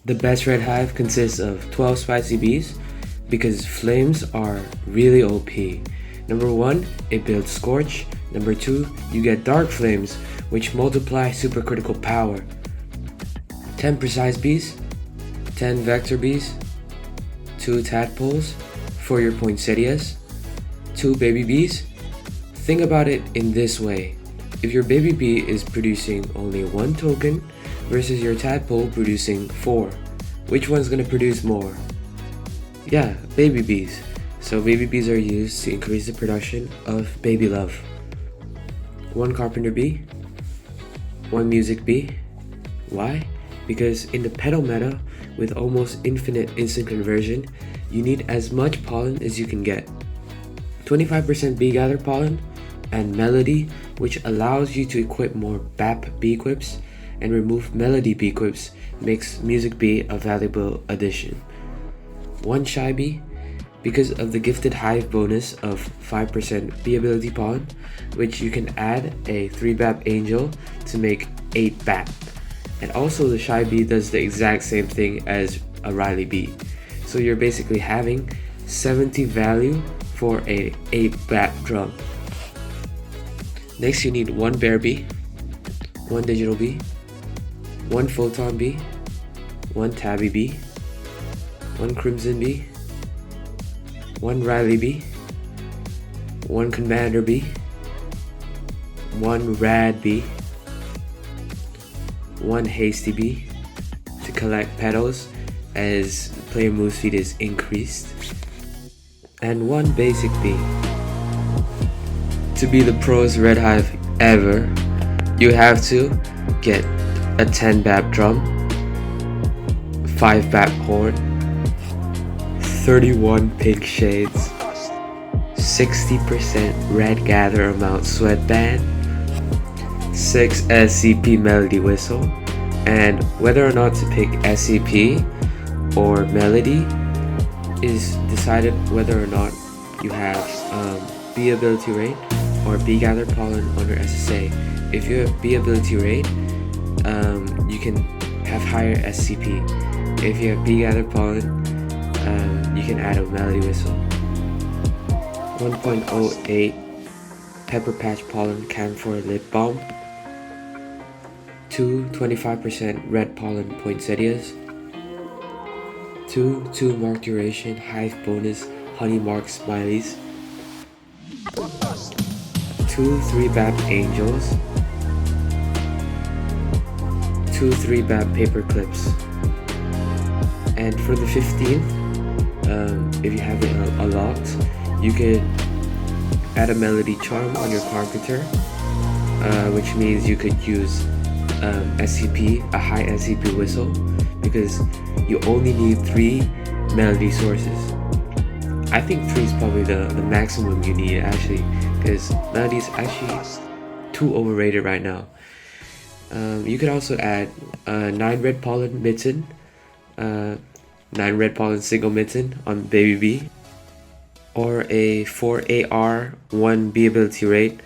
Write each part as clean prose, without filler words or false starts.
The best red hive consists of 12 spicy bees because flames are really OP. Number 1, it builds Scorch. Number 2, you get Dark Flames, which multiply supercritical power. 10 precise bees, 10 vector bees, 2 tadpoles for your poinsettias, 2 baby bees. Think about it in this way. If your baby bee is producing only 1 token versus your tadpole producing 4, which one's gonna produce more? Yeah, baby bees. So baby bees are used to increase the production of baby love. 1 carpenter bee, 1 music bee. Why? Because in the petal meta, with almost infinite instant conversion, you need as much pollen as you can get. 25% bee gather pollen and melody, which allows you to equip more BAP beequips, and remove melody beequips makes music bee a valuable addition. 1 shy bee, because of the gifted hive bonus of 5% bee ability pollen, which you can add a 3 BAP angel to make 8 BAP. And also the shy bee does the exact same thing as a Riley bee. So you're basically having 70 value for a 8 BAP drum. Next you need 1 bear bee, 1 digital bee, 1 photon bee, 1 tabby bee, 1 crimson bee, 1 Riley bee, 1 commander bee, 1 rad bee, 1 hasty bee to collect petals as player move speed is increased, and 1 basic bee. To be the pros red hive ever, you have to get a 10 BAP drum, 5 BAP horn, 31 pink shades, 60% red gather amount sweatband, 6 SCP melody whistle, and whether or not to pick SCP or melody is decided whether or not you have bee ability rate or bee gather pollen under SSA. If you have bee ability rate, you can have higher SCP. If you have bee gather pollen, you can add a melody whistle. 1.08 pepper patch pollen camphor lip balm, 2 25% red pollen poinsettias, 2 mark duration hive bonus honey mark smileys, 2 3 BAP angels, 2 3 BAP paper clips. And for the 15th, if you have it unlocked, you could add a melody charm on your carpenter, which means you could use SCP, a high SCP whistle, because you only need 3 melody sources. I think 3 is probably the maximum you need actually, because melody is actually too overrated right now. You could also add 9 red pollen mitten, 9 red pollen single mitten on baby bee, or a 4 AR 1 bee ability rate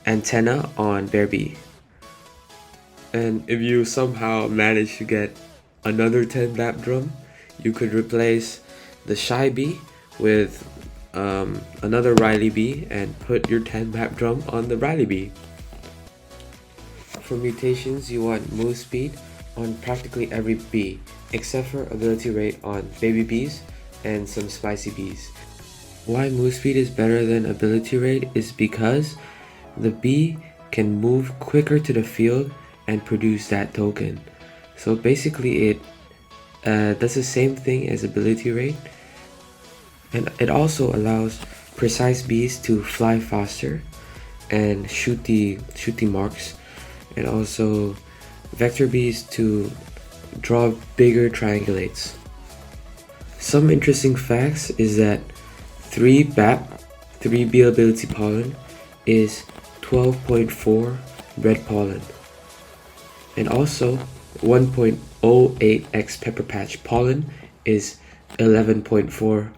antenna on bear bee. And if you somehow manage to get another 10 BAP drum, you could replace the shy bee with another Riley bee and put your 10 BAP drum on the Riley bee. For mutations, you want move speed on practically every bee, except for ability rate on baby bees and some spicy bees. Why move speed is better than ability rate is because the bee can move quicker to the field and produce that token. So basically it does the same thing as ability rate, and it also allows precise bees to fly faster and shoot the marks, and also vector bees to draw bigger triangulates. Some interesting facts is that 3 BAP, 3 bee ability pollen is 12.4 red pollen, and also 1.08x pepper patch pollen is 11.4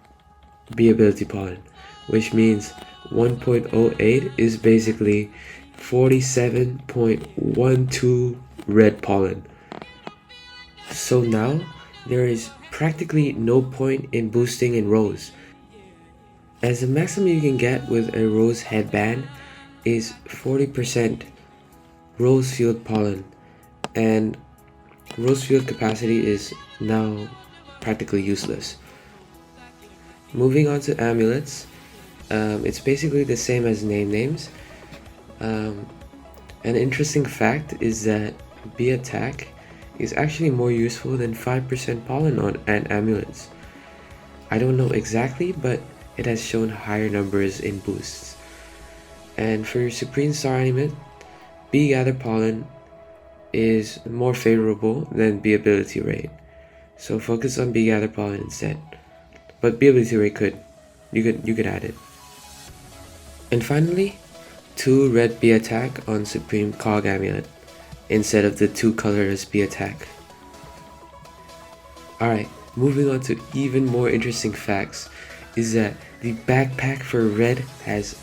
bee ability pollen, which means 1.08 is basically 47.12 red pollen. So now there is practically no point in boosting in rose, as the maximum you can get with a rose headband is 40% rose field pollen, and rose field capacity is now practically useless. Moving on to amulets, it's basically the same as names. An interesting fact is that bee attack is actually more useful than 5% pollen on amulets. I don't know exactly, but it has shown higher numbers in boosts. And for your Supreme Star Amulet, bee gather pollen is more favorable than bee ability rate, so focus on bee gather pollen instead. But bee ability rate you could add it. And finally, 2 red bee attack on Supreme Cog Amulet instead of the 2 colorless bee attack. Alright, moving on to even more interesting facts is that the backpack for red has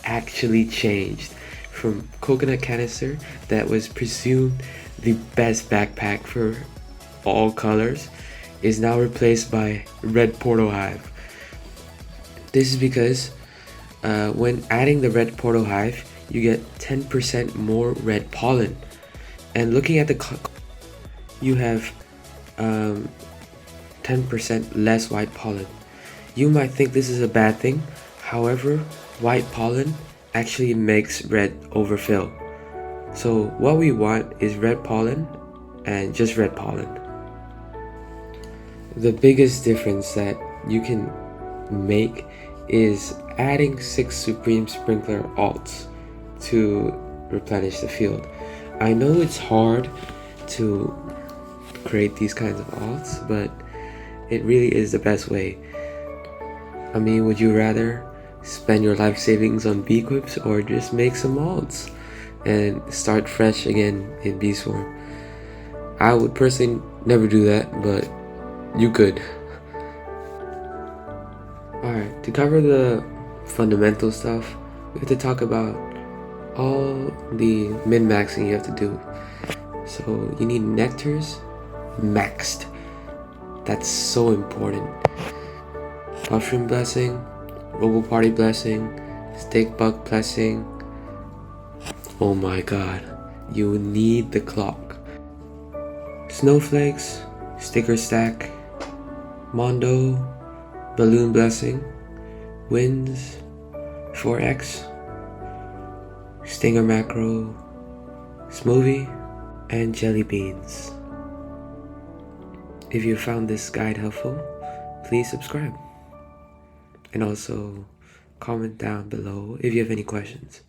actually changed from coconut canister that was presumed the best backpack for all colors is now replaced by red portal hive. This is because when adding the red portal hive you get 10% more red pollen, and looking at the you have 10% less white pollen. You might think this is a bad thing, however, white pollen actually makes red overfill. So what we want is red pollen and just red pollen. The biggest difference that you can make is adding 6 Supreme Sprinkler alts to replenish the field. I know it's hard to create these kinds of alts, but it really is the best way. I mean, would you rather spend your life savings on beequips or just make some alts and start fresh again in bee swarm? I would personally never do that, but you could. Alright, to cover the fundamental stuff, we have to talk about all the min-maxing you have to do. So you need nectars maxed. That's so important. Mushroom blessing, Robo Party blessing, Steak Bug blessing. Oh my god, you need the clock. Snowflakes, Sticker Stack, Mondo, Balloon Blessing, Winds, 4X, Stinger Macro, Smoothie, and Jelly Beans. If you found this guide helpful, please subscribe. And also comment down below if you have any questions.